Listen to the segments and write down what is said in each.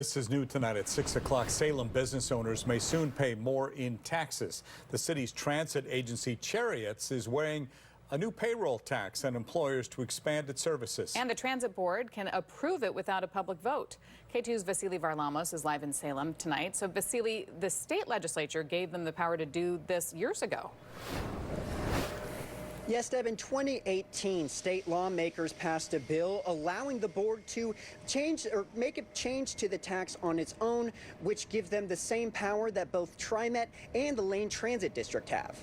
This is new tonight at 6 o'clock. Salem business owners may soon pay more in taxes. The city's transit agency, Cherriots, is weighing a new payroll tax on employers to expand its services. And the transit board can approve it without a public vote. K2's Vasily Varlamos is live in Salem tonight. So, Vasily, the state legislature gave them the power to do this years ago. Yes, Deb, in 2018, state lawmakers passed a bill allowing the board to change or make a change to the tax on its own, which gives them the same power that both TriMet and the Lane Transit District have.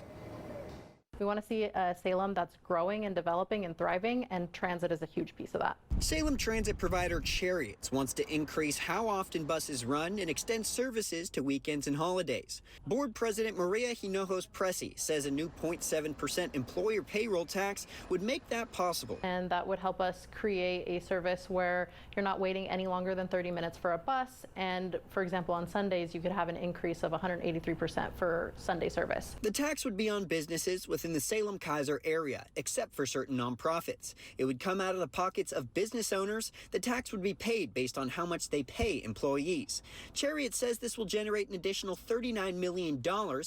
We want to see Salem that's growing and developing and thriving, and transit is a huge piece of that. Salem transit provider Cherriots wants to increase how often buses run and extend services to weekends and holidays. Board President Maria Hinojos Pressey says a new 0.7% employer payroll tax would make that possible. And that would help us create a service where you're not waiting any longer than 30 minutes for a bus. And for example, on Sundays, you could have an increase of 183% for Sunday service. The tax would be on businesses within the Salem Keizer area, except for certain nonprofits. It would come out of the pockets of business owners. The tax would be paid based on how much they pay employees. Cherriots says this will generate an additional $39 million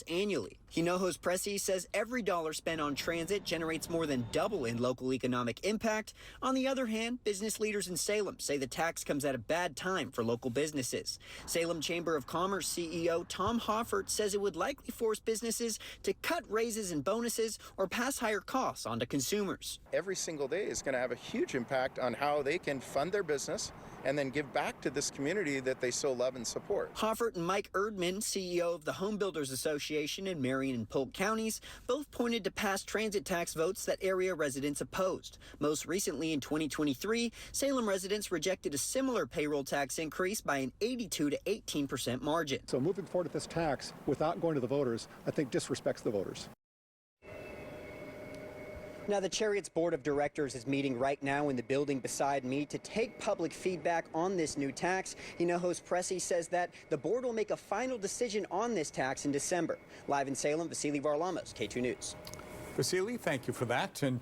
annually. Hinojos Pressey says every dollar spent on transit generates more than double in local economic impact. On the other hand, business leaders in Salem say the tax comes at a bad time for local businesses. Salem Chamber of Commerce CEO Tom Hoffert says it would likely force businesses to cut raises and bonuses or pass higher costs onto consumers. Every single day is going to have a huge impact on how they can fund their business and then give back to this community that they so love and support. Hoffert and Mike Erdman, CEO of the Home Builders Association in Marion and Polk counties, both pointed to past transit tax votes that area residents opposed. Most recently in 2023, Salem residents rejected a similar payroll tax increase by an 82 to 18% margin. So moving forward with this tax without going to the voters, I think disrespects the voters. Now, the Cherriots Board of Directors is meeting right now in the building beside me to take public feedback on this new tax. Hinojos Pressey says that the board will make a final decision on this tax in December. Live in Salem, Vasily Varlamos, K2 News. Vasily, thank you for that. And